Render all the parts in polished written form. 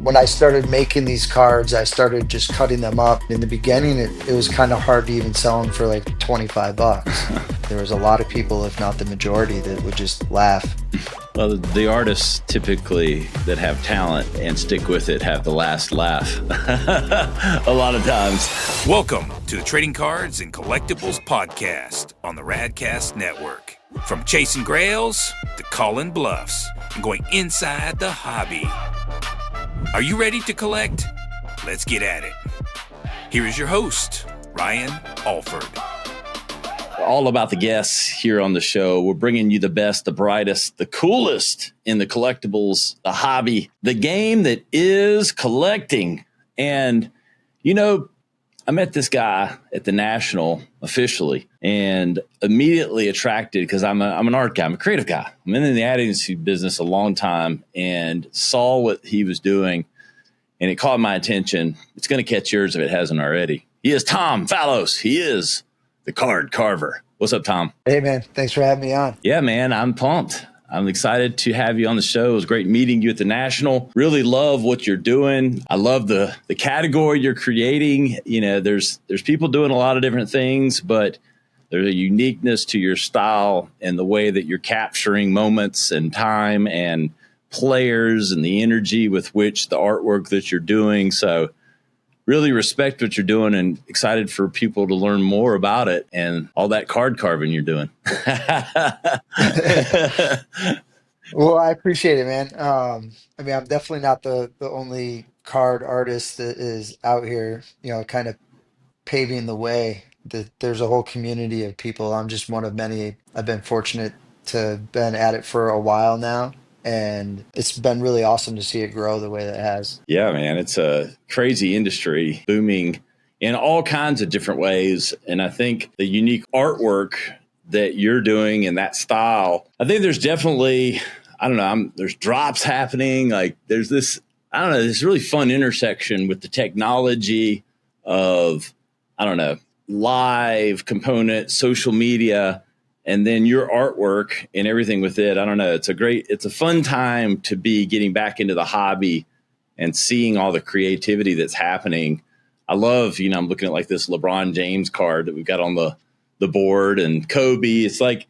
when I started making these cards, I started just cutting them up. In the beginning, it was kind of hard to even sell them for like 25 bucks. There was a lot of people, if not the majority, that would just laugh. Well, the artists typically that have talent and stick with it have the last laugh a lot of times. Welcome to the Trading Cards and Collectibles podcast on the Radcast Network. From chasing grails to calling bluffs and going inside the hobby. Are you ready to collect? Let's get at it. Here is your host, Ryan Alford. All about the guests here on the show. We're bringing you the best, the brightest, the coolest in the collectibles, the hobby, the game that is collecting. And, you know, I met this guy at the National officially and immediately attracted because I'm an art guy. I'm a creative guy. I'm in the ad agency business a long time and saw what he was doing, and it caught my attention. It's going to catch yours if it hasn't already. He is Tom Fallos. He is the Card Carver. What's up, Tom? Hey, man. Thanks for having me on. Yeah, man. I'm pumped. I'm excited to have you on the show. It was great meeting you at the National. Really love what you're doing. I love the category you're creating. You know, there's people doing a lot of different things, but there's a uniqueness to your style and the way that you're capturing moments and time and players and the energy with which the artwork that you're doing. So really respect what you're doing and excited for people to learn more about it and all that card carving you're doing. Well, I appreciate it, man. I mean, I'm definitely not the only card artist that is out here, you know, kind of paving the way. There's a whole community of people. I'm just one of many. I've been fortunate to have been at it for a while now, and it's been really awesome to see it grow the way that it has. Yeah, man, it's a crazy industry booming in all kinds of different ways. And I think the unique artwork that you're doing in that style, I think there's definitely, I don't know, there's drops happening. Like there's this, I don't know, this really fun intersection with the technology of, I don't know, live component, social media, and then your artwork and everything with it. I don't know. It's a fun time to be getting back into the hobby and seeing all the creativity that's happening. I love, you know, I'm looking at like this LeBron James card that we've got on the board and Kobe. It's like,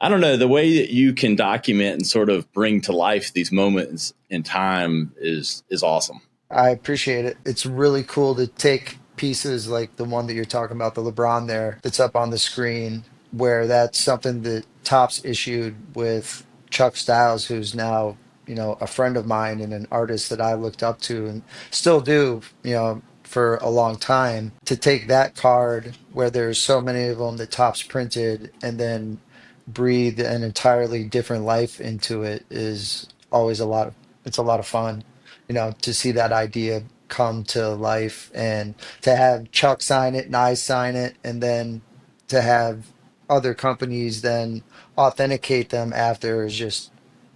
I don't know, the way that you can document and sort of bring to life these moments in time is awesome. I appreciate it. It's really cool to take pieces like the one that you're talking about, the LeBron there, that's up on the screen, where that's something that Topps issued with Chuck Stiles, who's now, you know, a friend of mine and an artist that I looked up to and still do, you know, for a long time. To take that card where there's so many of them that Topps printed and then breathe an entirely different life into it is always it's a lot of fun, you know, to see that idea come to life and to have Chuck sign it and I sign it, and then to have other companies then authenticate them after is just,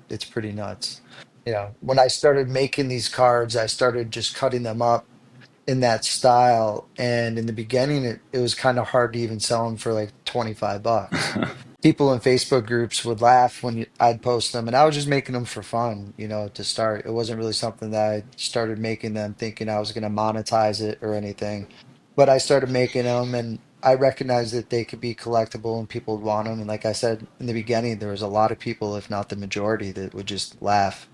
it's pretty nuts. You know, when I started making these cards, I started just cutting them up in that style. And in the beginning, it was kind of hard to even sell them for like 25 bucks. People in Facebook groups would laugh when I'd post them, and I was just making them for fun, you know, to start. It wasn't really something that I started making them thinking I was going to monetize it or anything. But I started making them, and I recognized that they could be collectible and people would want them. And like I said in the beginning, there was a lot of people, if not the majority, that would just laugh.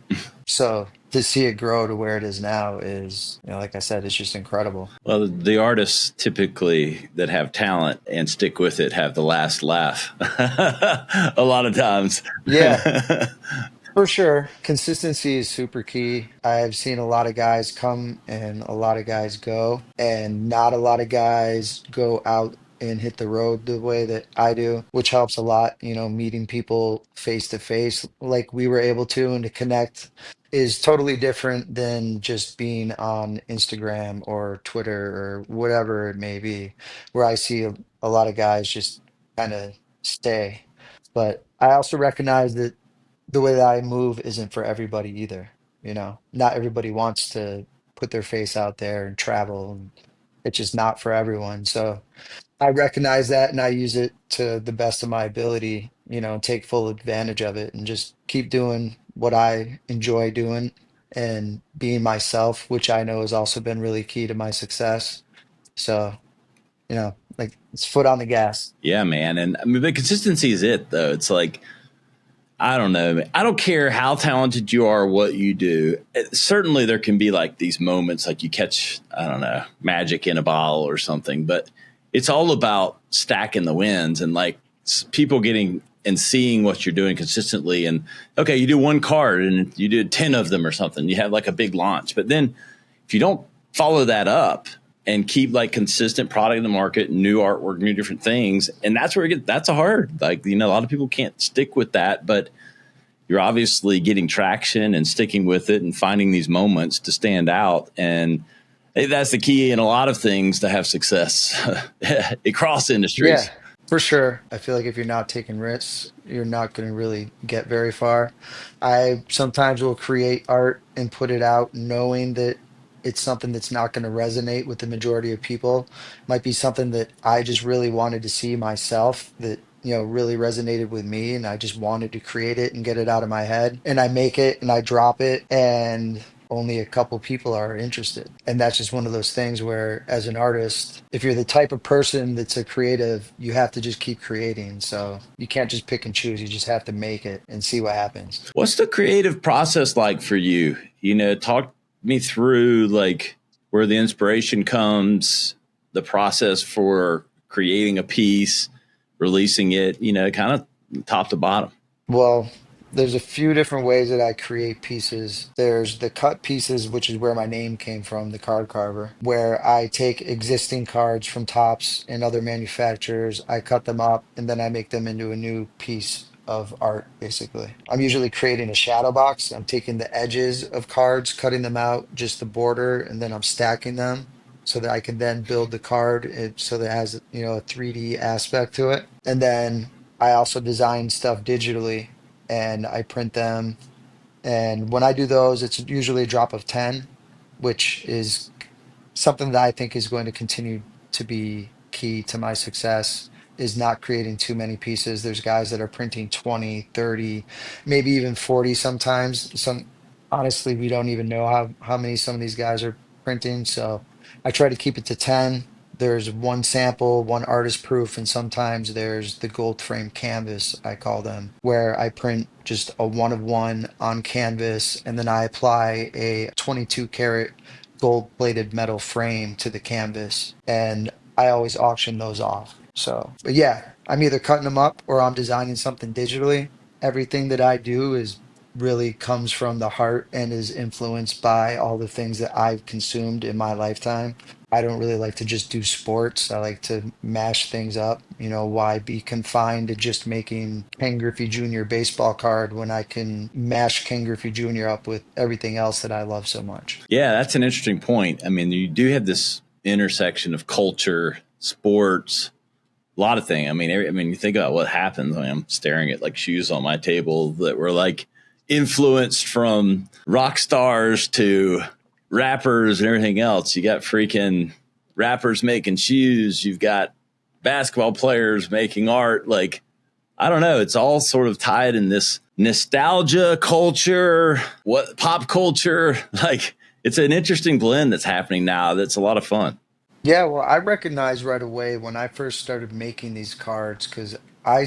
So to see it grow to where it is now is, you know, like I said, it's just incredible. Well, the artists typically that have talent and stick with it have the last laugh a lot of times. Yeah. For sure. Consistency is super key. I've seen a lot of guys come and a lot of guys go, and not a lot of guys go out and hit the road the way that I do, which helps a lot, you know, meeting people face to face like we were able to, and to connect is totally different than just being on Instagram or Twitter or whatever it may be, where I see a lot of guys just kind of stay. But I also recognize that the way that I move isn't for everybody either. You know, not everybody wants to put their face out there and travel, and it's just not for everyone. So I recognize that and I use it to the best of my ability, you know, take full advantage of it and just keep doing what I enjoy doing and being myself, which I know has also been really key to my success. So, like it's foot on the gas. Yeah, man. And I mean, the consistency is it, though. It's like, I don't know. I don't care how talented you are, what you do. Certainly, there can be like these moments, like you catch, I don't know, magic in a bottle or something. But it's all about stacking the wins and like people getting and seeing what you're doing consistently. And okay, you do one card and you do 10 of them or something. You have like a big launch. But then if you don't follow that up and keep like consistent product in the market, new artwork, new different things. And that's where that's a hard, like, a lot of people can't stick with that, but you're obviously getting traction and sticking with it and finding these moments to stand out. And that's the key in a lot of things to have success across Yeah, industries. for sure. I feel like if you're not taking risks, you're not going to really get very far. I sometimes will create art and put it out knowing that it's something that's not going to resonate with the majority of people. Might be something that I just really wanted to see myself that, really resonated with me, and I just wanted to create it and get it out of my head. And I make it and I drop it, and only a couple people are interested. And that's just one of those things where, as an artist, if you're the type of person that's a creative, you have to just keep creating. So you can't just pick and choose. You just have to make it and see what happens. What's the creative process like for you? Talk me through like where the inspiration comes, the process for creating a piece, releasing it, kind of top to bottom. Well, there's a few different ways that I create pieces. There's the cut pieces, which is where my name came from, the card carver, where I take existing cards from Tops and other manufacturers, I cut them up, and then I make them into a new piece of art, basically. I'm usually creating a shadow box. I'm taking the edges of cards, cutting them out, just the border, and then I'm stacking them so that I can then build the card so that it has, a 3D aspect to it. And then I also design stuff digitally and I print them. And when I do those, it's usually a drop of 10, which is something that I think is going to continue to be key to my success, is not creating too many pieces. There's guys that are printing 20, 30, maybe even 40 sometimes. Honestly, we don't even know how many some of these guys are printing. So I try to keep it to 10. There's one sample, one artist proof, and sometimes there's the gold frame canvas, I call them, where I print just a one of one on canvas, and then I apply a 22 karat gold plated metal frame to the canvas, and I always auction those off. So, but yeah, I'm either cutting them up or I'm designing something digitally. Everything that I do is really comes from the heart and is influenced by all the things that I've consumed in my lifetime. I don't really like to just do sports. I like to mash things up. Why be confined to just making Ken Griffey Jr. baseball card when I can mash Ken Griffey Jr. up with everything else that I love so much? Yeah, that's an interesting point. I mean, you do have this intersection of culture, sports, a lot of things. You think about what happens. I'm staring at like shoes on my table that were like influenced from rock stars to rappers and everything else. You got freaking rappers making shoes. You've got basketball players making art. Like, I don't know. It's all sort of tied in this nostalgia culture, what pop culture. Like, it's an interesting blend that's happening now. That's a lot of fun. Yeah, well, I recognized right away when I first started making these cards because I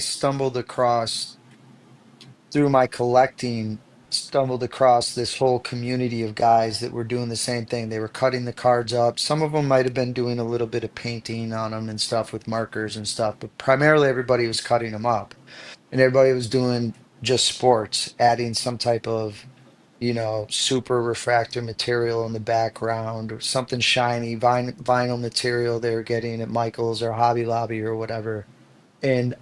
through my collecting, stumbled across this whole community of guys that were doing the same thing. They were cutting the cards up. Some of them might have been doing a little bit of painting on them and stuff with markers and stuff, but primarily everybody was cutting them up. And everybody was doing just sports, adding some type of, super refractor material in the background or something shiny, vinyl material they were getting at Michael's or Hobby Lobby or whatever. And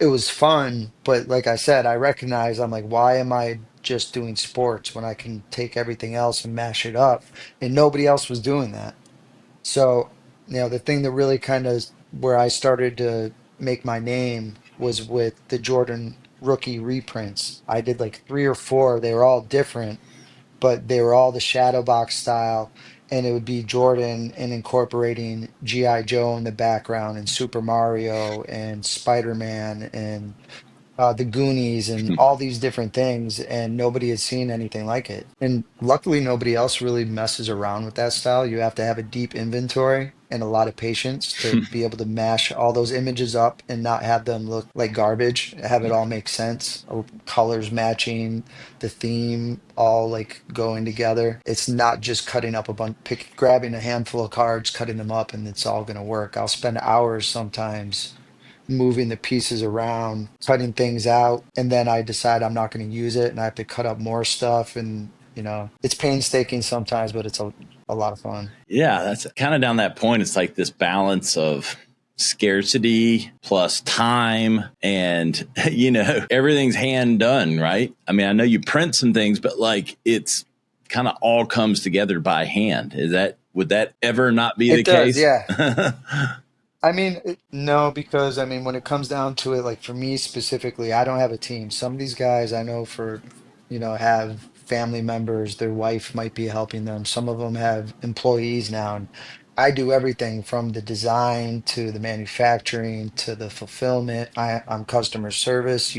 it was fun, but like I said, I recognize I'm like, why am I just doing sports when I can take everything else and mash it up? And nobody else was doing that. So, the thing that really kind of where I started to make my name was with the Jordan rookie reprints. I did like three or four. They were all different, but they were all the shadow box style. And it would be Jordan and incorporating G.I. Joe in the background and Super Mario and Spider-Man and the Goonies and all these different things, and nobody had seen anything like it. And luckily, nobody else really messes around with that style. You have to have a deep inventory and a lot of patience to be able to mash all those images up and not have them look like garbage, have it all make sense, colors matching, the theme all like going together. It's not just cutting up a bunch, grabbing a handful of cards, cutting them up, and it's all going to work. I'll spend hours sometimes moving the pieces around, cutting things out, and then I decide I'm not going to use it and I have to cut up more stuff. And, it's painstaking sometimes, but it's a lot of fun. Yeah, that's kind of down that point. It's like this balance of scarcity plus time and everything's hand done, right? I mean, I know you print some things, but like it's kind of all comes together by hand. Would that ever not be the It does, case? yeah. I mean, no, because I mean, when it comes down to it, like for me specifically, I don't have a team. Some of these guys I know have family members, their wife might be helping them. Some of them have employees now, and I do everything from the design to the manufacturing to the fulfillment. I'm customer service.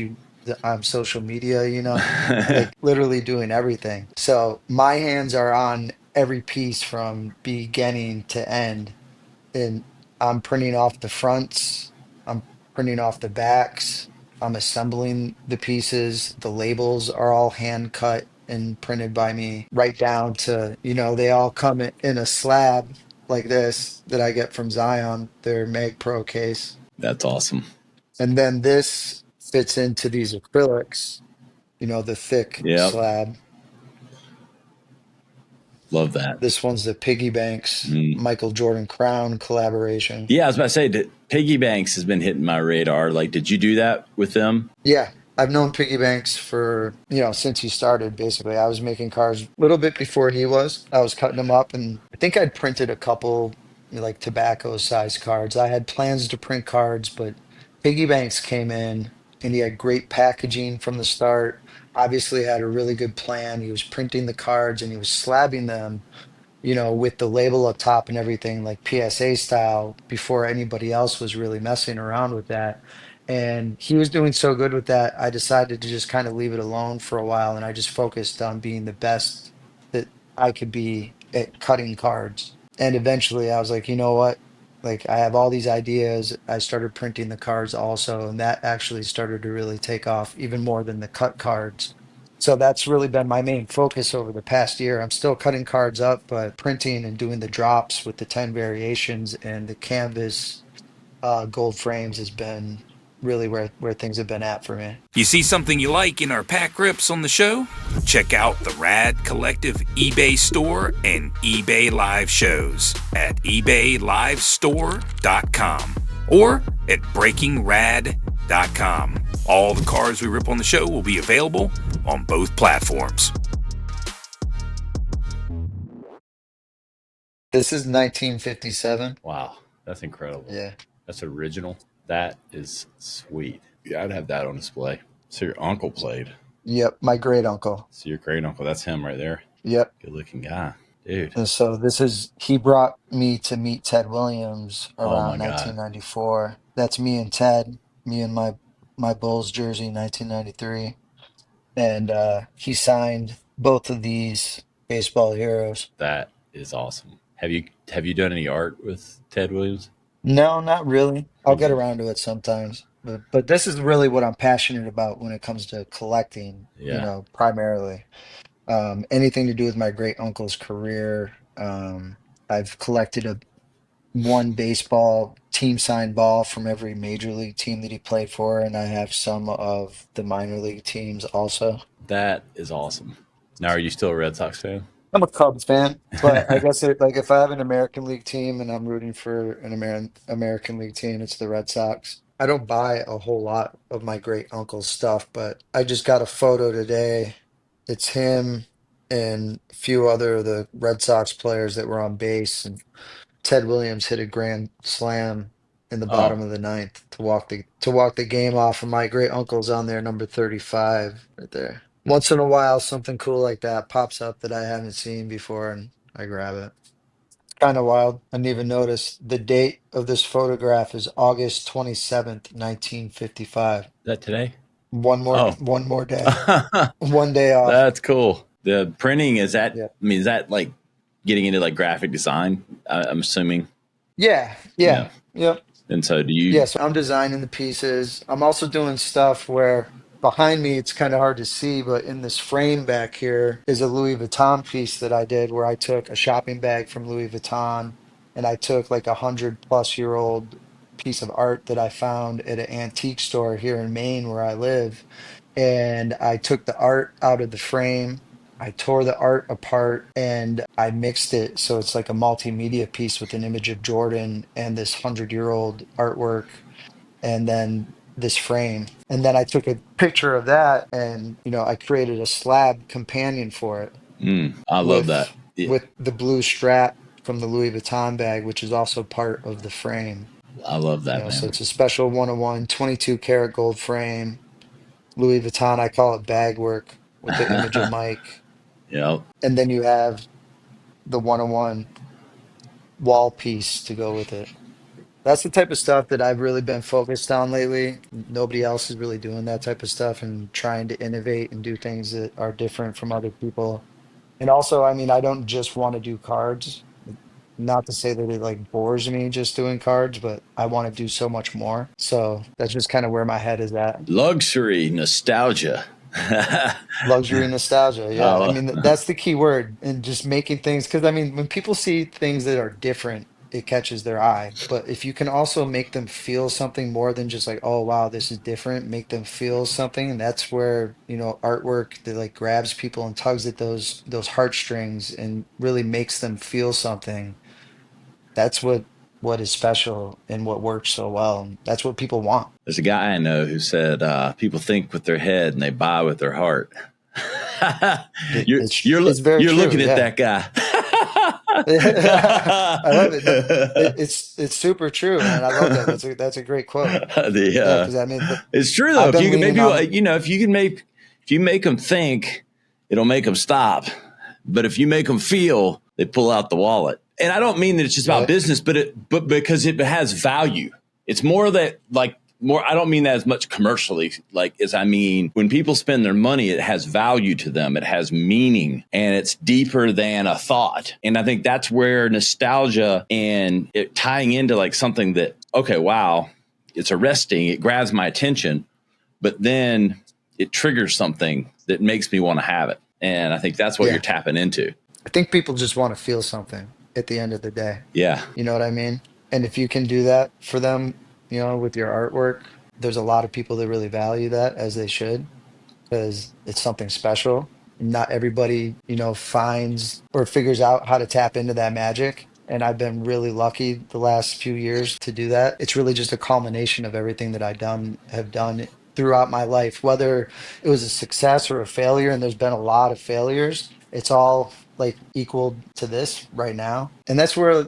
I'm social media, like literally doing everything. So my hands are on every piece from beginning to end, and I'm printing off the fronts, I'm printing off the backs, I'm assembling the pieces. The labels are all hand cut and printed by me, right down to, they all come in a slab like this that I get from Zion, their Mag Pro case. That's awesome. And then this fits into these acrylics, the thick Yep. slab. Love that. This one's the Piggy Banks Michael Jordan Crown collaboration. Yeah, I was about to say that Piggy Banks has been hitting my radar. Like, did you do that with them? Yeah, I've known Piggy Banks for, since he started, basically. I was making cars a little bit before he was. I was cutting them up, and I think I'd printed a couple like tobacco size cards. I had plans to print cards, but Piggy Banks came in and he had great packaging from the start. Obviously had a really good plan. He was printing the cards and he was slabbing them, with the label up top and everything, like PSA style, before anybody else was really messing around with that. And he was doing so good with that, I decided to just kind of leave it alone for a while. And I just focused on being the best that I could be at cutting cards. And eventually I was like, you know what? Like, I have all these ideas. I started printing the cards also, and that actually started to really take off even more than the cut cards. So that's really been my main focus over the past year. I'm still cutting cards up, but printing and doing the drops with the 10 variations and the canvas gold frames has been really where things have been at for me. You see something you like in our pack rips on the show? Check out the Rad Collective eBay store and eBay live shows at ebaylivestore.com or at breakingrad.com. All the cards we rip on the show will be available on both platforms. This is 1957. Wow, that's incredible. Yeah. That's original. That is sweet. Yeah, I'd have that on display. So your uncle played. Yep. My great uncle. So your great uncle, that's him right there. Yep. Good looking guy. Dude. And so he brought me to meet Ted Williams Oh my around God. 1994. That's me and Ted, me and my Bulls jersey, 1993. And he signed both of these baseball heroes. That is awesome. Have you done any art with Ted Williams? No, not really. I'll get around to it sometimes. But this is really what I'm passionate about when it comes to collecting, Yeah. primarily. Anything to do with my great uncle's career. I've collected one baseball team signed ball from every major league team that he played for, and I have some of the minor league teams also. That is awesome. Now, are you still a Red Sox fan? I'm a Cubs fan, but I guess like if I have an American League team and I'm rooting for an American League team, it's the Red Sox. I don't buy a whole lot of my great uncle's stuff, but I just got a photo today. It's him and a few other of the Red Sox players that were on base, and Ted Williams hit a grand slam in the bottom Oh, of the ninth to walk the game off, and my great uncle's on there, number 35, right there. Once in a while, something cool like that pops up that I haven't seen before, and I grab it. Kind of wild. I didn't even notice the date of this photograph is August 27th, 1955. is that today? Oh, one more day, one day off. that's cool. The printing, is that, Yeah. I mean, is that like getting into like graphic design? I'm assuming. Yeah. Yeah. Yeah. Yep. And so do you? Yeah. So I'm designing the pieces. I'm also doing stuff where behind me it's kind of hard to see, but in this frame back here is a Louis Vuitton piece that I did where I took a shopping bag from Louis Vuitton and I took like 100+ year old piece of art that I found at an antique store here in Maine where I live. And I took the art out of the frame. I tore the art apart and I mixed it so it's like a multimedia piece with an image of Jordan and this 100-year-old artwork and then this frame. And then I took a picture of that and I created a slab companion for it I love that. with Yeah, with the blue strap from the Louis Vuitton bag, which is also part of the frame. I love that, So man. it's a special 101 22 karat gold frame. Louis Vuitton, I call it bag work with the image of Mike. Yeah. And then you have the 101 wall piece to go with it. That's the type of stuff that I've really been focused on lately. Nobody else is really doing that type of stuff and trying to innovate and do things that are different from other people. And also, I mean, I don't just want to do cards. Not to say that it like bores me just doing cards, but I want to do so much more. So that's just kind of where my head is at. Luxury, nostalgia. Luxury nostalgia. Yeah. I Oh, mean, that's the key word. And just making things, because I mean, when people see things that are different, it catches their eye. But if you can also make them feel something more than just like, oh, wow, this is different, make them feel something. And that's where, artwork that like grabs people and tugs at those heartstrings and really makes them feel something. That's what is special and what works so well. And that's what people want. there's a guy I know who said people think with their head and they buy with their heart. It, you're it's you're it's very you're true. looking at Yeah. that guy. I love it. No, it's super true, man. I love that. That's a great quote. Yeah, because I mean, It's true though. I've If you been can make leaning people, on. if you make them think, it'll make them stop. But if you make them feel, they pull out the wallet. And I don't mean that it's just about Yeah, business, but because it has value. It's more that like more. I don't mean that as much commercially, like as I mean when people spend their money, it has value to them. It has meaning, and it's deeper than a thought. And I think that's where nostalgia and it tying into like something that okay, wow, it's arresting. It grabs my attention, but then it triggers something that makes me want to have it. And I think that's what you're yeah. tapping into. I think people just want to feel something at the end of the day. Yeah. You know what I mean? And if you can do that for them, with your artwork, there's a lot of people that really value that as they should, because it's something special. Not everybody, finds or figures out how to tap into that magic. And I've been really lucky the last few years to do that. It's really just a culmination of everything that have done throughout my life, whether it was a success or a failure, and there's been a lot of failures. It's all like equal to this right now. And that's where,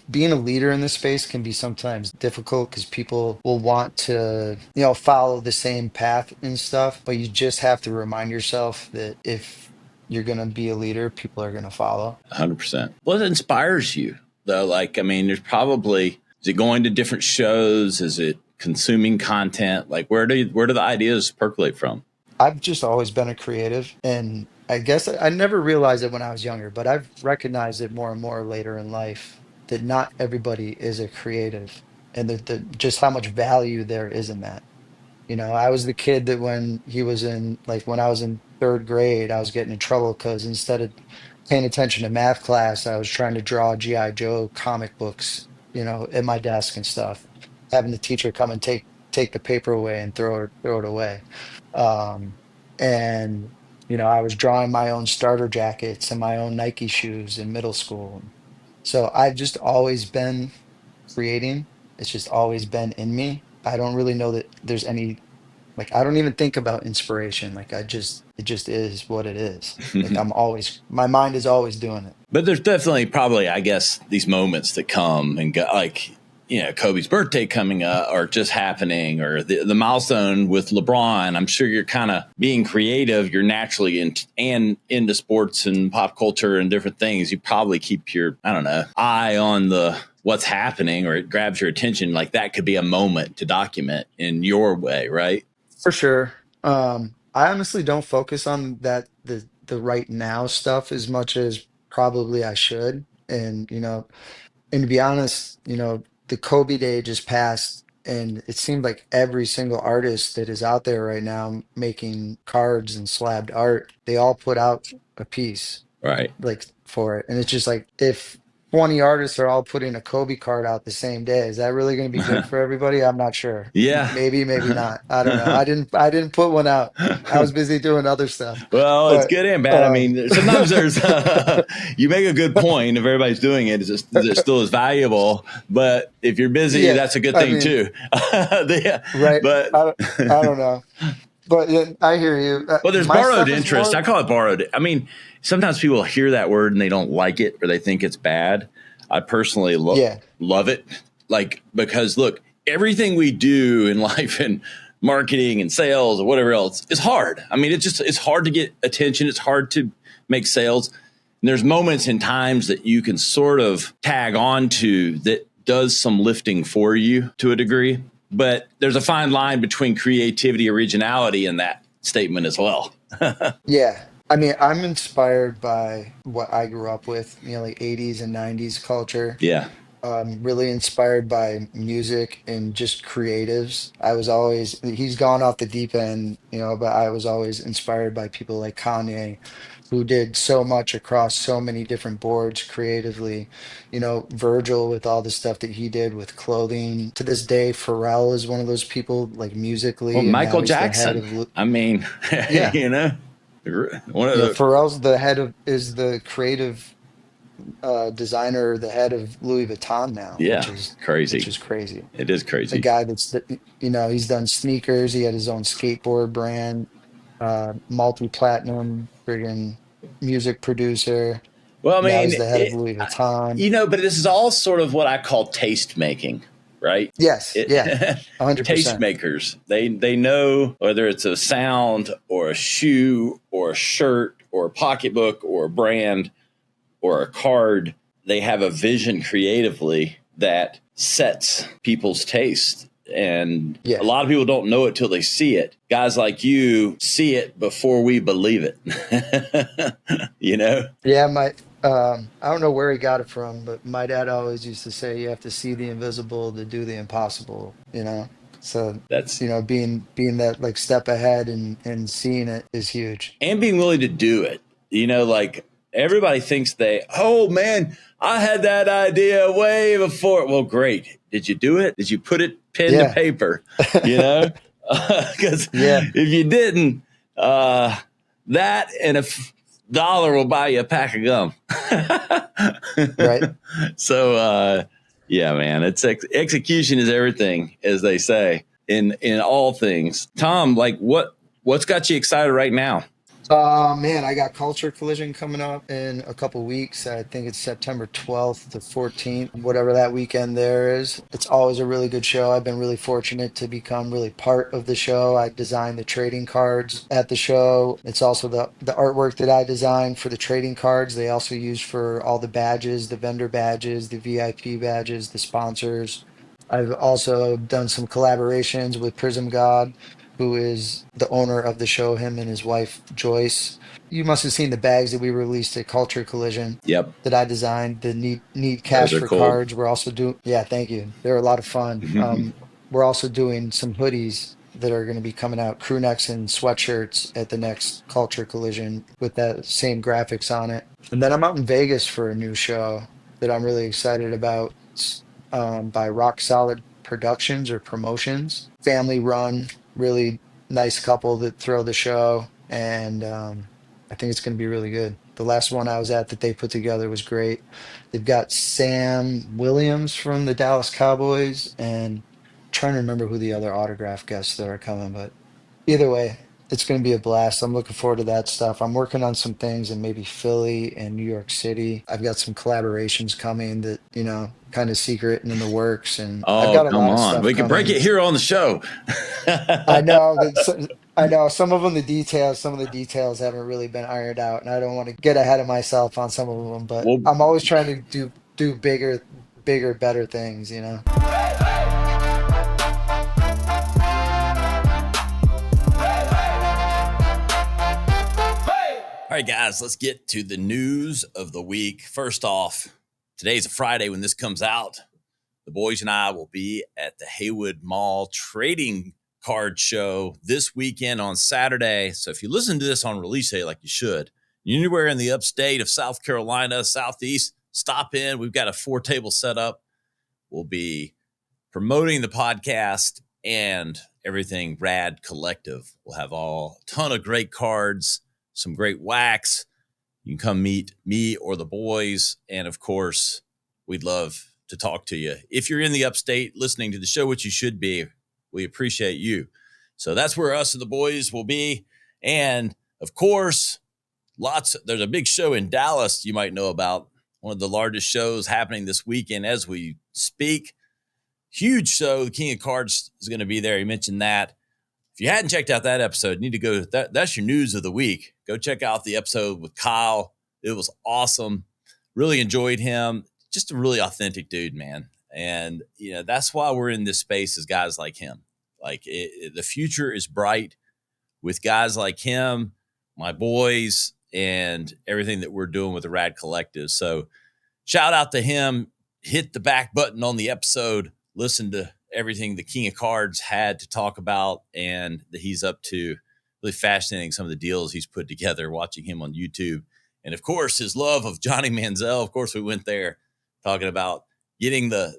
being a leader in this space can be sometimes difficult because people will want to, follow the same path and stuff. But you just have to remind yourself that if you're going to be a leader, people are going to follow. 100%. What inspires you though? Like, I mean, there's probably, is it going to different shows? Is it consuming content? Like where do the ideas percolate from? I've just always been a creative, and I guess I never realized it when I was younger, but I've recognized it more and more later in life that not everybody is a creative, and that just how much value there is in that. I was the kid that when I was in third grade, I was getting in trouble because instead of paying attention to math class, I was trying to draw G.I. Joe comic books, at my desk and stuff, having the teacher come and take the paper away and throw it away. Um, and I was drawing my own starter jackets and my own Nike shoes in middle school. So I've just always been creating. It's just always been in me. I don't really know that there's any, like, I don't even think about inspiration. Like, it just is what it is. Like, my mind is always doing it. But there's definitely probably, I guess, these moments that come and go, like, Kobe's birthday coming up or just happening or the milestone with LeBron. I'm sure you're kind of being creative. You're naturally into sports and pop culture and different things. You probably keep your, I don't know, eye on the what's happening or it grabs your attention. Like that could be a moment to document in your way, right? For sure. I honestly don't focus on the right now stuff as much as probably I should. And and to be honest, the Kobe day just passed, and it seemed like every single artist that is out there right now making cards and slabbed art, they all put out a piece Right. like for it. And it's just like if 20 artists are all putting a Kobe card out the same day, is that really going to be good for everybody? I'm not sure. Yeah. Maybe, maybe not. I don't know. I didn't put one out. I was busy doing other stuff. Well, it's But good and bad. I um mean, sometimes there's, you make a good point. If everybody's doing it, it's still as valuable. But if you're busy, yeah, that's a good I thing mean, too. Yeah, right. but I don't know. But yeah, I hear you. well, there's My borrowed stuff is interest. I more, call it borrowed. I mean, sometimes people hear that word and they don't like it or they think it's bad. I personally yeah, love it. Like, because look, everything we do in life and marketing and sales or whatever else is hard. I mean, it's hard to get attention. It's hard to make sales. And there's moments and times that you can sort of tag on to that does some lifting for you to a degree. But there's a fine line between creativity, originality in that statement as well. yeah. I mean, I'm inspired by what I grew up with, like 80s and 90s culture. Yeah. Really inspired by music and just creatives. He's gone off the deep end, but I was always inspired by people like Kanye, who did so much across so many different boards creatively. Virgil with all the stuff that he did with clothing. To this day, Pharrell is one of those people, like Well, musically, and now Michael he's the head Jackson. of, I mean, yeah, you know, one of yeah. the, Pharrell's is the creative designer, the head of Louis Vuitton now, yeah, which crazy. is crazy. It is The crazy. guy he's done sneakers. He had his own skateboard brand, multi-platinum, friggin' music producer. Well, I Now mean, he's the head of Louis Vuitton. but this is all sort of what I call taste making, right? Yes, yeah, Taste 100%. makers. They know whether it's a sound or a shoe or a shirt or a pocketbook or a brand or a card. They have a vision creatively that sets people's taste. And a Yeah, lot of people don't know it till they see it. Guys like you see it before we believe it. you know? yeah. I don't know where he got it from, but my dad always used to say, "You have to see the invisible to do the impossible." So That's being that like step ahead and seeing it is huge. and being willing to do it. Like everybody thinks oh man, I had that idea way before. Well, great. Did you do it? Did you put it pen to Yeah, paper? You know, because yeah, if you didn't, that and $1 will buy you a pack of gum. right. So, yeah, man, it's execution is everything, as they say in all things. Tom, like what's got you excited right now? Man, I got Culture Collision coming up in a couple weeks. I think it's September 12th to 14th, whatever that weekend there is. It's always a really good show. I've been really fortunate to become really part of the show. I designed the trading cards at the show. It's also the artwork that I designed for the trading cards. They also use for all the badges, the vendor badges, the VIP badges, the sponsors. I've also done some collaborations with Prism God, who is the owner of the show, him and his wife, Joyce. You must have seen the bags that we released at Culture Collision Yep, that I designed, the need those cash are for cool. cards. We're also doing, yeah, thank you. They're a lot of fun. We're also doing some hoodies that are going to be coming out, crew necks and sweatshirts at the next Culture Collision with that same graphics on it. And then I'm out in Vegas for a new show that I'm really excited about. It's by Rock Solid Productions or Promotions, family run, really nice couple that throw the show, and I think it's going to be really good. The last one I was at that they put together was great. They've got Sam Williams from the Dallas Cowboys, and I'm trying to remember who the other autograph guests that are coming, but either way, it's going to be a blast. I'm looking forward to that stuff. I'm working on some things in maybe Philly and New York City. I've got some collaborations coming that, kind of secret and in the works. And I've Oh, got a come lot of on, stuff we can break coming. it here on the show. I know I know some of the details haven't really been ironed out, and I don't want to get ahead of myself on some of them, but Well, I'm always trying to do bigger, better things. All right, guys, let's get to the news of the week. First off, today's a Friday when this comes out. The boys and I will be at the Haywood Mall Trading Card Show this weekend on Saturday. So if you listen to this on release day like you should, anywhere in the upstate of South Carolina, Southeast, stop in. We've got a 4-table setup. We'll be promoting the podcast and everything Rad Collective. We'll have a ton of great cards, some great wax. You can come meet me or the boys. And of course, we'd love to talk to you. If you're in the upstate listening to the show, which you should be, we appreciate you. So that's where us and the boys will be. And of course, there's a big show in Dallas you might know about. One of the largest shows happening this weekend as we speak. Huge show. The King of Cards is going to be there. He mentioned that. If you hadn't checked out that episode, you need to go. That's your news of the week. Go check out the episode with Kyle. It was awesome. Really enjoyed him. Just a really authentic dude, man. And, that's why we're in this space as guys like him. The future is bright with guys like him, my boys, and everything that we're doing with the Rad Collective. So shout out to him. Hit the back button on the episode. Listen to everything the King of Cards had to talk about and that he's up to. Really fascinating, some of the deals he's put together, watching him on YouTube. And of course, his love of Johnny Manziel. Of course, we went there talking about getting the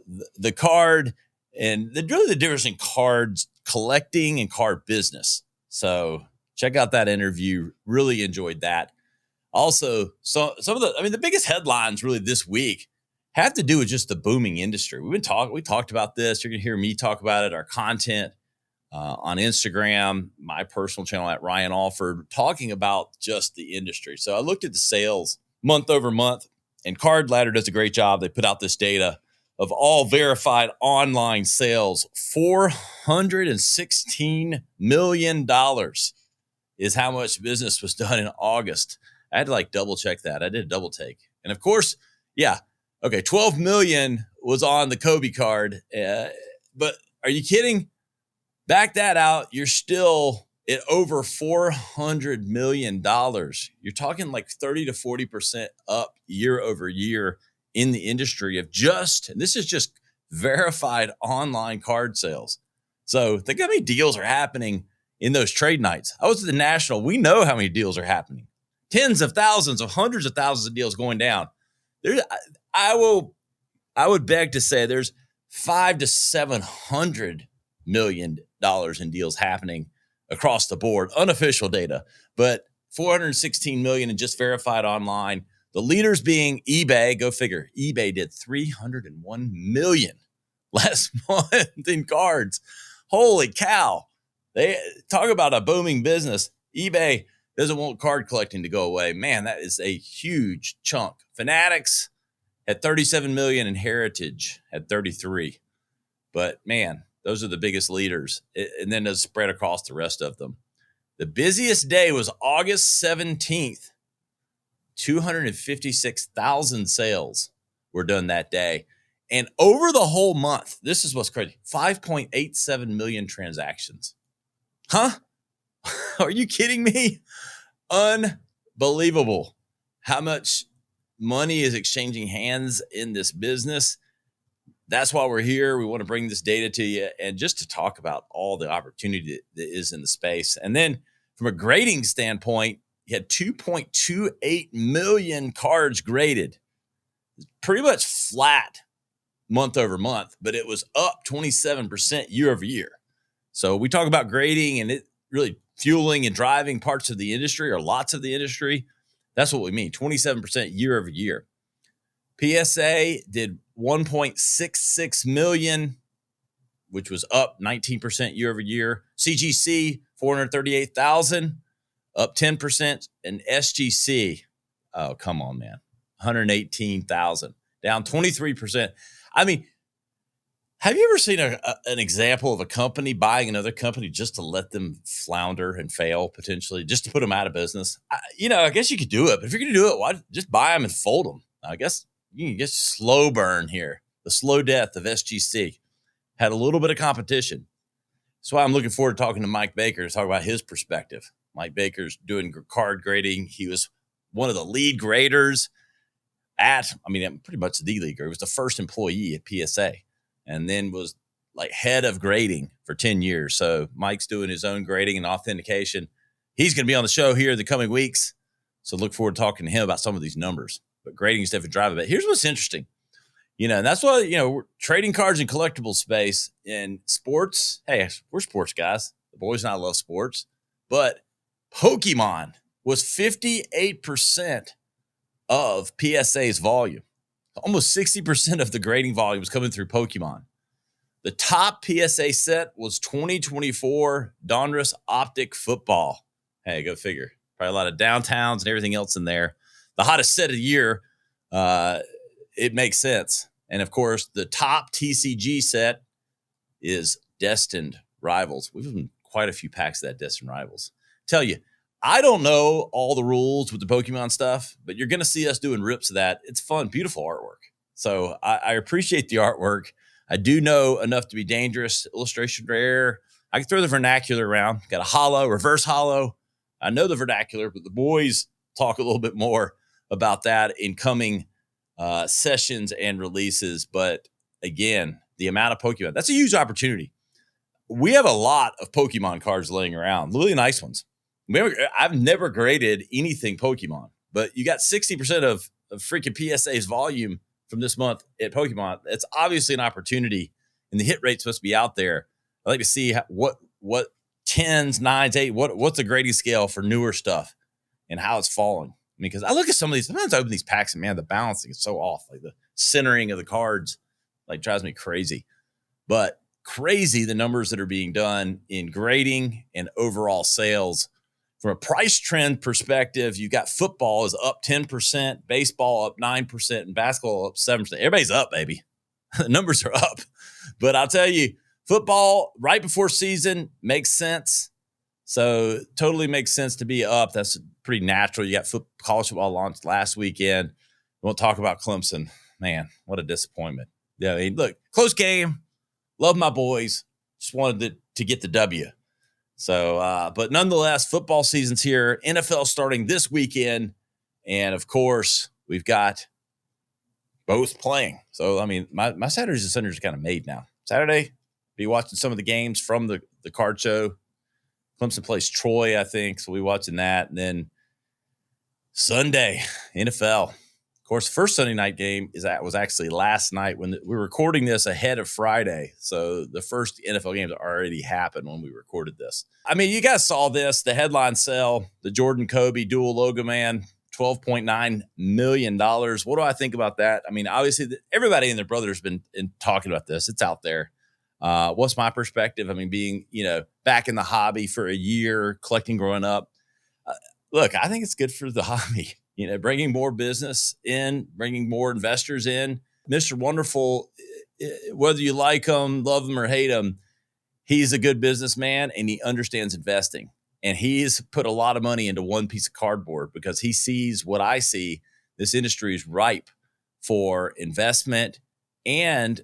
card and really the difference in cards collecting and card business. So check out that interview. Really enjoyed that. Also, some of the biggest headlines really this week have to do with just the booming industry. We talked about this. You're going to hear me talk about it. Our content on Instagram, my personal channel at Ryan Alford, talking about just the industry. So I looked at the sales month over month, and Card Ladder does a great job. They put out this data of all verified online sales. $416 million is how much business was done in August. I had to double check that. I did a double take. And of course, yeah. Okay, 12 million was on the Kobe card. But are you kidding? Back that out. You're still at over $400 million. You're talking 30 to 40% up year over year in the industry of and this is just verified online card sales. So think how many deals are happening in those trade nights. I was at the National. We know how many deals are happening. Tens of thousands of hundreds of thousands of deals going down. I would beg to say there's $500 to $700 million in deals happening across the board, unofficial data, but 416 million in just verified online. The leaders being eBay. Go figure. eBay did 301 million last month in cards. Holy cow! They talk about a booming business. eBay doesn't want card collecting to go away. Man, that is a huge chunk. Fanatics had 37 million and Heritage had 33. But man, those are the biggest leaders. And then it's spread across the rest of them. The busiest day was August 17th. 256,000 sales were done that day. And over the whole month, this is what's crazy, 5.87 million transactions. Huh? Are you kidding me? Unbelievable how much money is exchanging hands in this business. That's why we're here. We want to bring this data to you and just to talk about all the opportunity that is in the space. And then from a grading standpoint, you had 2.28 million cards graded. Pretty much flat month over month, but it was up 27% year over year. So we talk about grading and it really fueling and driving parts of the industry or lots of the industry. That's what we mean, 27% year over year. PSA did 1.66 million, which was up 19% year over year. CGC, 438,000, up 10%. And SGC, oh, come on, man, 118,000, down 23%. I mean, have you ever seen an example of a company buying another company just to let them flounder and fail potentially, just to put them out of business? I guess you could do it, but if you're going to do it, why just buy them and fold them? I guess you can get slow burn here. The slow death of SGC had a little bit of competition. That's why I'm looking forward to talking to Mike Baker to talk about his perspective. Mike Baker's doing card grading. He was one of the lead graders pretty much the leader. He was the first employee at PSA and then was like head of grading for 10 years. So Mike's doing his own grading and authentication. He's going to be on the show here in the coming weeks. So look forward to talking to him about some of these numbers. But grading is definitely driving. But here's what's interesting. And that's why, we're trading cards and collectible space in sports. Hey, we're sports guys. The boys and I love sports. But Pokemon was 58% of PSA's volume. Almost 60% of the grading volume was coming through Pokemon. The top PSA set was 2024 Donruss Optic Football. Hey, go figure. Probably a lot of downtowns and everything else in there. The hottest set of the year, it makes sense. And, of course, the top TCG set is Destined Rivals. We've done quite a few packs of that Destined Rivals. Tell you, I don't know all the rules with the Pokemon stuff, but you're going to see us doing rips of that. It's fun, beautiful artwork. So I appreciate the artwork. I do know enough to be dangerous. Illustration rare. I can throw the vernacular around. Got a holo, reverse holo. I know the vernacular, but the boys talk a little bit more about that in coming sessions and releases. But again, the amount of Pokemon, that's a huge opportunity. We have a lot of Pokemon cards laying around, really nice ones. I've never graded anything Pokemon, but you got 60% of freaking PSA's volume from this month at Pokemon. It's obviously an opportunity, and the hit rate's supposed to be out there. I'd like to see what 10s, 9s, 8, what's the grading scale for newer stuff and how it's falling. Because I look at some of these, sometimes I open these packs and man, the balancing is so off. Like the centering of the cards, like drives me crazy. But crazy the numbers that are being done in grading and overall sales. From a price trend perspective, you got football is up 10%, baseball up 9%, and basketball up 7%. Everybody's up, baby. The numbers are up. But I'll tell you, football right before season makes sense. So totally makes sense to be up. That's pretty natural. You got college football launched last weekend. We won't talk about Clemson. Man, what a disappointment. Yeah, I mean, look, close game. Love my boys. Just wanted to get the W. So, but nonetheless, football season's here. NFL starting this weekend. And, of course, we've got both playing. So, I mean, my Saturdays and Sundays are kind of made now. Saturday, be watching some of the games from the card show. Clemson plays Troy, I think. So, we'll be watching that. And then Sunday, NFL. Of course, the first Sunday night game was actually last night when we're recording this ahead of Friday. So the first NFL games already happened when we recorded this. I mean, you guys saw this, the headline sell, the Jordan Kobe dual logo man, $12.9 million. What do I think about that? I mean, obviously everybody and their brother has been talking about this. It's out there. What's my perspective? I mean, being, back in the hobby for a year, collecting growing up. Look, I think it's good for the hobby. Bringing more business in, bringing more investors in. Mr. Wonderful, whether you like him, love him, or hate him, he's a good businessman and he understands investing. And he's put a lot of money into one piece of cardboard because he sees what I see. This industry is ripe for investment and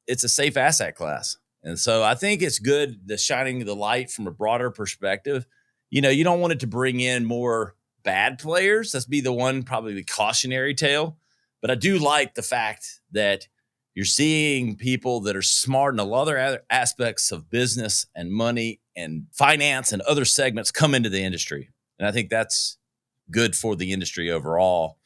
it's a safe asset class. And so I think it's good, the shining the light from a broader perspective. You don't want it to bring in more bad players. That's be the one, probably the cautionary tale. But I do like the fact that you're seeing people that are smart in a lot of other aspects of business and money and finance and other segments come into the industry. And I think that's good for the industry overall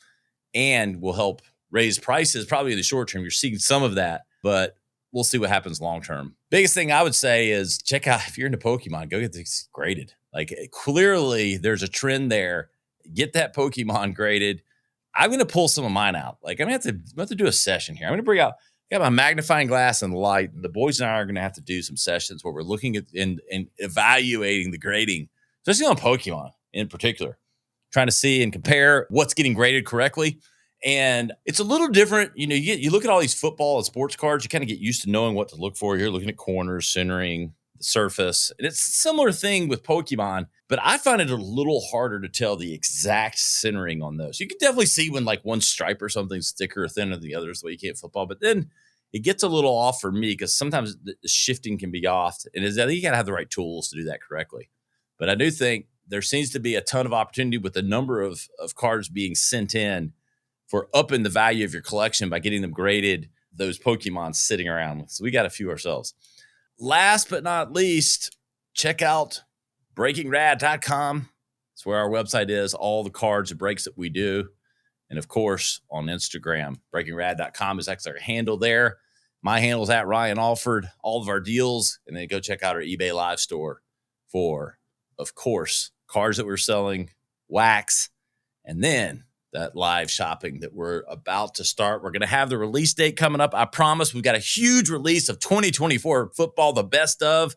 and will help raise prices probably in the short term. You're seeing some of that, but we'll see what happens long term. Biggest thing I would say is check out, if you're into Pokemon, go get these graded. Like clearly there's a trend there. Get that Pokemon graded. I'm going to pull some of mine out. Like I'm going to have to do a session here. I'm going to got my magnifying glass and light. The boys and I are going to have to do some sessions where we're looking at and evaluating the grading, especially on Pokemon in particular, trying to see and compare what's getting graded correctly. And it's a little different. You look at all these football and sports cards, you kind of get used to knowing what to look for. You're looking at corners, centering, the surface. And it's a similar thing with Pokemon, but I find it a little harder to tell the exact centering on those. You can definitely see when like one stripe or something's thicker or thinner than the others, the way you can't football. But then it gets a little off for me because sometimes the shifting can be off. And I think you got to have the right tools to do that correctly. But I do think there seems to be a ton of opportunity with the number of cards being sent in for upping the value of your collection by getting them graded, those Pokemon sitting around. So we got a few ourselves. Last but not least, check out breakingrad.com. It's where our website is, all the cards and breaks that we do. And of course, on Instagram, breakingrad.com is actually our handle there. My handle is at Ryan Alford, all of our deals. And then go check out our eBay live store for, of course, cards that we're selling, wax, and then that live shopping that we're about to start. We're going to have the release date coming up. I promise we've got a huge release of 2024 football, the best of,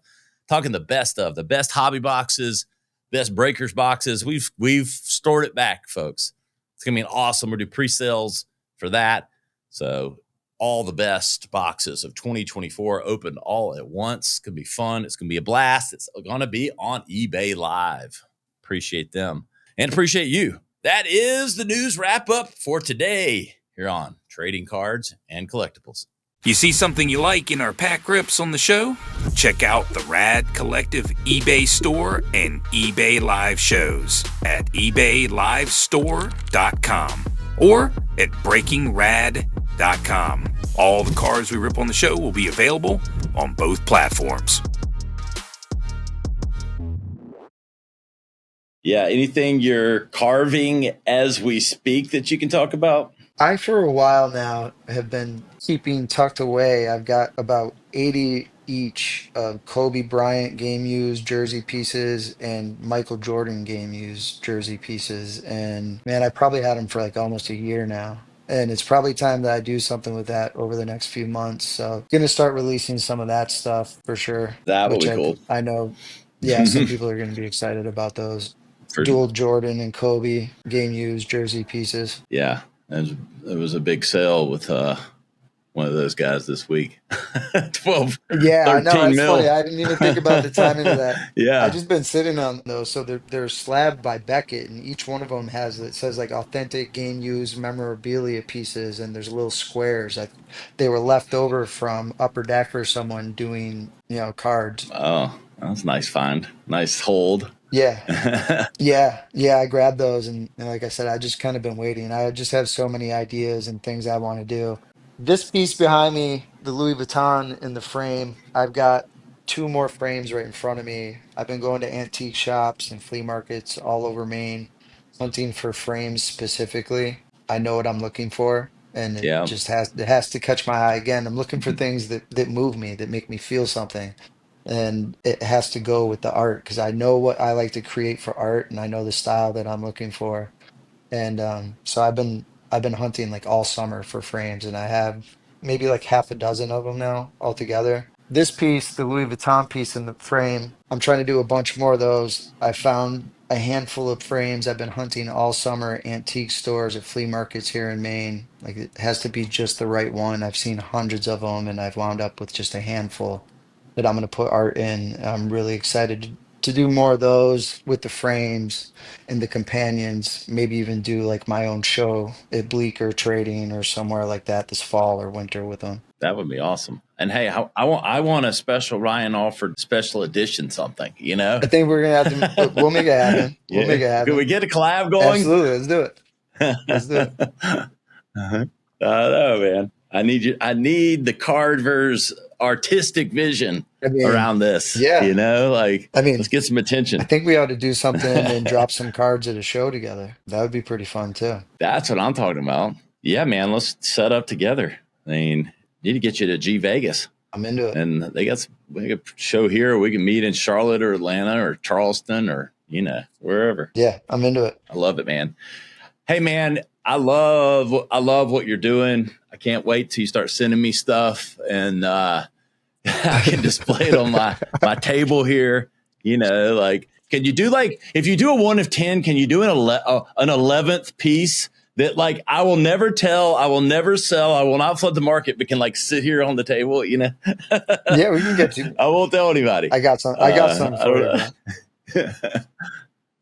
talking the best of, the best hobby boxes, best breakers boxes. We've stored it back, folks. It's going to be awesome. We're doing pre-sales for that. So all the best boxes of 2024 opened all at once. It's going to be fun. It's going to be a blast. It's going to be on eBay Live. Appreciate them and appreciate you. That is the news wrap up for today here on Trading Cards and Collectibles. You see something you like in our pack rips on the show? Check out the Rad Collective eBay store and eBay live shows at ebaylivestore.com or at breakingrad.com. All the cards we rip on the show will be available on both platforms. Yeah. Anything you're carving as we speak that you can talk about? I, for a while now, have been keeping tucked away. I've got about 80 each of Kobe Bryant game used jersey pieces and Michael Jordan game used jersey pieces. And man, I probably had them for like almost a year now. And it's probably time that I do something with that over the next few months. So, gonna start releasing some of that stuff for sure. That will Which be cool. I know, yeah, some people are gonna be excited about those For, dual Jordan and Kobe game used jersey pieces. yeah. It was a big sale with one of those guys this week. 12, Yeah, I know. 13 It's mil. funny. I didn't even think about the timing of that. Yeah. I've just been sitting on those. So they're slabbed by Beckett, and each one of them has, it says like authentic game used memorabilia pieces, and there's little squares. They were left over from Upper Deck or someone doing, cards. Oh, that's a nice find. Nice hold. Yeah. Yeah. I grabbed those, and like I said, I just kind of been waiting. I just have so many ideas and things I want to do. This piece behind me, the Louis Vuitton in the frame, I've got two more frames right in front of me. I've been going to antique shops and flea markets all over Maine, hunting for frames specifically. I know what I'm looking for, and Yeah. it has to catch my eye again. I'm looking for things that move me, that make me feel something. And it has to go with the art because I know what I like to create for art, and I know the style that I'm looking for. And so I've been hunting like all summer for frames, and I have maybe like half a dozen of them now altogether. This piece, the Louis Vuitton piece in the frame, I'm trying to do a bunch more of those. I found a handful of frames. I've been hunting all summer at antique stores at flea markets here in Maine. Like it has to be just the right one. I've seen hundreds of them, and I've wound up with just a handful that I'm going to put art in. I'm really excited to do more of those with the frames and the companions, maybe even do like my own show at Bleecker Trading or somewhere like that this fall or winter with them. That would be awesome. And hey, I want a special Ryan Alford special edition something, I think we're going to have to, we'll make it happen. We'll make it happen. Can we get a collab going? Absolutely. Let's do it. Let's do it. I know, man. I need the Carver's artistic vision around this. Yeah. Let's get some attention. I think we ought to do something and drop some cards at a show together. That would be pretty fun too. That's what I'm talking about. Yeah, man. Let's set up together. I mean, need to get you to G Vegas. I'm into it. And we got a show here. We can meet in Charlotte or Atlanta or Charleston or, wherever. Yeah, I'm into it. I love it, man. Hey, man, I love what you're doing. I can't wait till you start sending me stuff, and I can display it on my table here. Can you do if you do a 1 of 10, can you do an 11th piece that I will never tell, I will never sell, I will not flood the market, but can sit here on the table, Yeah, we can get you. I won't tell anybody. I got some for you.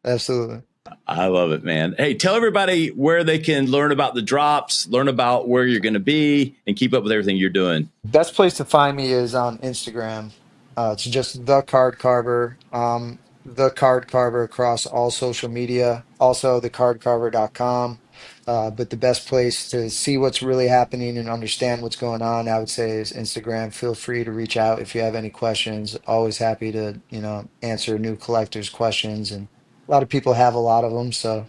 Absolutely. I love it, man. Hey, tell everybody where they can learn about the drops, learn about where you're going to be, and keep up with everything you're doing. Best place to find me is on Instagram. It's just the Card Carver. the Card Carver across all social media, also thecardcarver.com. But the best place to see what's really happening and understand what's going on, I would say, is Instagram. Feel free to reach out if you have any questions. Always happy to, answer new collectors' questions. And a lot of people have a lot of them. So,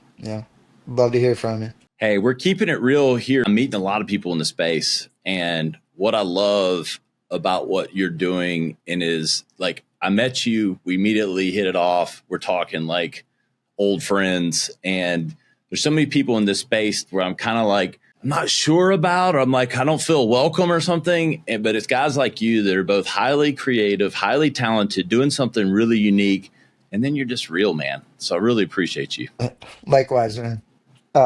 love to hear from you. Hey, we're keeping it real here. I'm meeting a lot of people in the space. And what I love about what you're doing and is like, I met you, we immediately hit it off. We're talking like old friends. And there's so many people in this space where I'm kind of like, I'm not sure about, or I'm like, I don't feel welcome or something. But it's guys like you that are both highly creative, highly talented, doing something really unique. And then you're just real, man. So I really appreciate you. Likewise, man.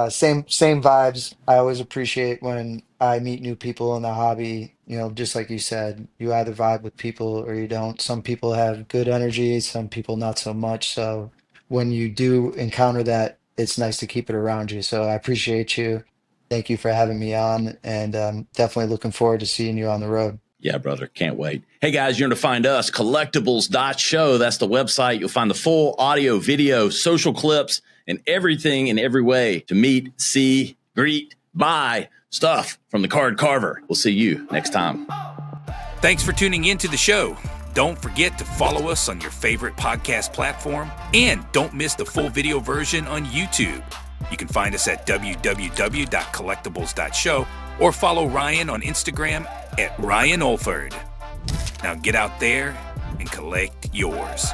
Same vibes. I always appreciate when I meet new people in the hobby. Just like you said, you either vibe with people or you don't. Some people have good energy, some people not so much. So when you do encounter that, it's nice to keep it around you. So I appreciate you. Thank you for having me on, and definitely looking forward to seeing you on the road. Yeah, brother. Can't wait. Hey, guys, you're going to find us, collectibles.show. That's the website. You'll find the full audio, video, social clips, and everything in every way to meet, see, greet, buy stuff from the Card Carver. We'll see you next time. Thanks for tuning in to the show. Don't forget to follow us on your favorite podcast platform, and don't miss the full video version on YouTube. You can find us at www.collectibles.show or follow Ryan on Instagram at Ryan Alford. Now get out there and collect yours.